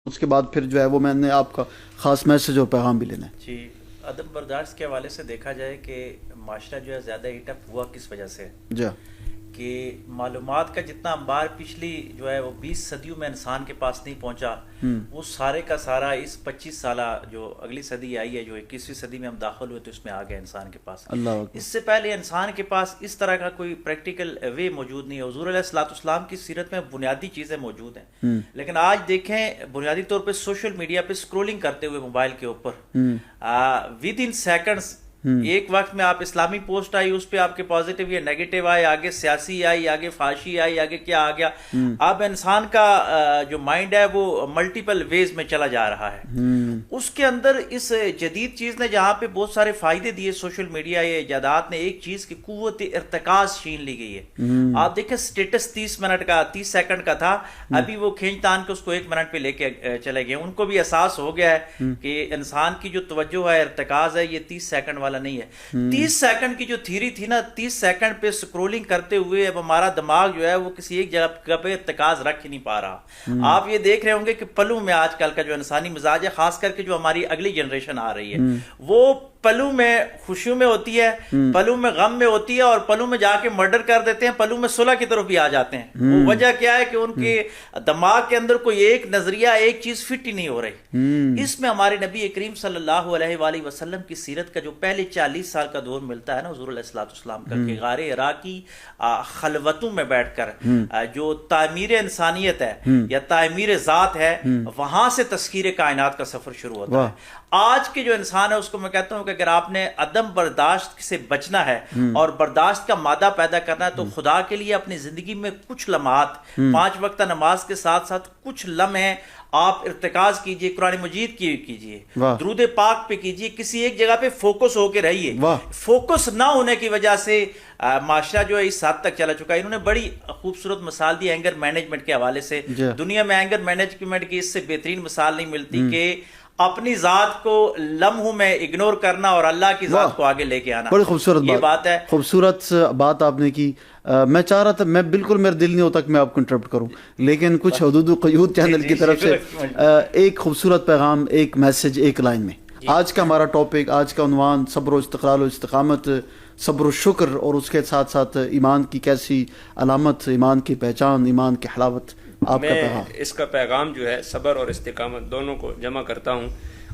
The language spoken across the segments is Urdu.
اس کے بعد پھر جو ہے وہ میں نے آپ کا خاص میسج اور پیغام بھی لینا ہے. جی، عدم برداشت کے حوالے سے دیکھا جائے کہ معاشرہ جو ہے زیادہ ہیٹ اپ ہوا کس وجہ سے جی کہ معلومات کا جتنا انبار پچھلی جو ہے وہ 20 صدیوں میں انسان کے پاس نہیں پہنچا، وہ سارے کا سارا اس 25 سالہ جو اگلی صدی آئی ہے، جو 21ویں صدی میں ہم داخل ہوئے تو اس میں آ گیا انسان کے پاس. اللہ اکبر. اس سے پہلے انسان کے پاس اس طرح کا کوئی پریکٹیکل وے موجود نہیں ہے. حضور علیہ الصلوۃ والسلام کی سیرت میں بنیادی چیزیں موجود ہیں، لیکن آج دیکھیں بنیادی طور پہ سوشل میڈیا پہ اسکرولنگ کرتے ہوئے موبائل کے اوپر ود ان سیکنڈز ایک وقت میں آپ اسلامی پوسٹ آئی اس پہ آپ کے پازیٹیو یا نیگیٹو آئے، آگے سیاسی آئی، آگے فحاشی آئی، آگے کیا آ گیا. اب انسان کا جو مائنڈ ہے وہ ملٹیپل ویز میں چلا جا رہا ہے. اس کے اندر اس جدید چیز نے جہاں پہ بہت سارے فائدے دیے سوشل میڈیا یا ایجادات نے، ایک چیز کی قوت ارتکاز چھین لی گئی ہے. آپ دیکھیں سٹیٹس 30 منٹ کا 30 سیکنڈ کا تھا، ابھی وہ کھینچ تان کے اس کو 1 منٹ پہ لے کے چلے گئے. ان کو بھی احساس ہو گیا ہے کہ انسان کی جو توجہ ہے ارتکاز ہے یہ 30 سیکنڈ والا نہیں ہے. 30 سیکنڈ کی جو تھیری تھی نا، 30 سیکنڈ پہ سکرولنگ کرتے ہوئے اب ہمارا دماغ جو ہے وہ کسی ایک جگہ پہ ارتکاز رکھ ہی نہیں پا رہا. آپ یہ دیکھ رہے ہوں گے کہ پلوں میں آج کل کا جو انسانی مزاج ہے، خاص کر کے جو ہماری اگلی جنریشن آ رہی ہے، وہ پلوں میں خوشیوں میں ہوتی ہے، پلوں میں غم میں ہوتی ہے، اور پلوں میں جا کے مرڈر کر دیتے ہیں، پلوں میں صلح کی طرف بھی آ جاتے ہیں. وہ وجہ کیا ہے کہ ان کے دماغ کے اندر کوئی ایک نظریہ، ایک چیز فٹ ہی نہیں ہو رہی. اس میں ہمارے نبی کریم صلی اللہ علیہ وآلہ وسلم کی سیرت کا جو پہلے 40 سال کا دور ملتا ہے نا حضور علیہ الصلوۃ والسلام کا، کہ غار حرا کی خلوتوں میں بیٹھ کر جو تعمیر انسانیت ہے یا تعمیر ذات ہے، وہاں سے تسخیر کائنات کا سفر شروع ہوتا ہے. آج کے جو انسان ہے اس کو میں کہتا ہوں کہ اگر آپ نے عدم برداشت سے بچنا ہے اور برداشت کا مادہ پیدا کرنا ہے تو خدا کے لیے اپنی زندگی میں کچھ لمحات، 5 وقتہ نماز کے ساتھ ساتھ کچھ لمحے آپ ارتکاز کیجئے، قرآن مجید کی کیجئے، درود پاک پہ کیجئے، کسی ایک جگہ پہ فوکس ہو کے رہیے. فوکس نہ ہونے کی وجہ سے معاشرہ جو ہے اس حد تک چلا چکا ہے. انہوں نے بڑی خوبصورت مثال دی اینگر مینجمنٹ کے حوالے سے. دنیا میں اینگر مینجمنٹ کی اس سے بہترین مثال نہیں ملتی کہ اپنی ذات کو لمحوں میں اگنور کرنا اور اللہ کی ذات کو آگے لے کے آنا. بڑی خوبصورت بات ہے، خوبصورت بات آپ نے کی. میں چاہ رہا تھا، میں بالکل میرا دل نہیں ہوتا کہ میں آپ کو انٹرپٹ کروں، لیکن کچھ حدود و قیود چینل کی طرف سے ایک خوبصورت پیغام، ایک میسج ایک لائن میں. آج کا ہمارا ٹاپک، آج کا عنوان صبر و استقلال و استقامت، صبر و شکر، اور اس کے ساتھ ساتھ ایمان کی کیسی علامت، ایمان کی پہچان، ایمان کی حلاوت. آپ کا پیغام؟ اس کا پیغام جو ہے صبر اور استقامت دونوں کو جمع کرتا ہوں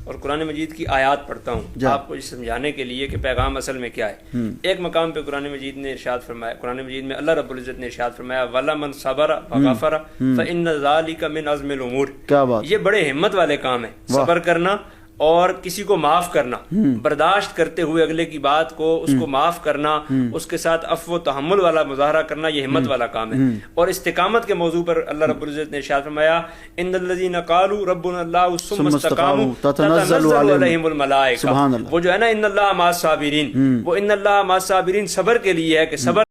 اور قرآن مجید کی آیات پڑھتا ہوں آپ کو سمجھانے کے لیے کہ پیغام اصل میں کیا ہے. ایک مقام پہ قرآن مجید نے ارشاد فرمایا، قرآن مجید میں اللہ رب العزت نے ارشاد فرمایا وَلَمَنْ صَبَرَ وَغَفَرَ فَإِنَّ ذَلِكَ مِنْ عَزْمِ الْأُمُورِ. کیا بات! یہ بڑے ہمت والے کام ہیں، صبر کرنا اور کسی کو معاف کرنا، برداشت کرتے ہوئے اگلے کی بات کو، اس کو معاف کرنا، اس کے ساتھ عفو و تحمل والا مظاہرہ کرنا، یہ ہمت والا کام ہے. اور استقامت کے موضوع پر اللہ رب العزت نے ارشاد فرمایا ان الذین قالوا ربنا اللہ ثم استقاموا تتنزل علیہم الملائکہ. وہ جو ہے نا ان اللہ مع الصابرین، وہ ان اللہ مع الصابرین صبر کے لیے ہے کہ صبر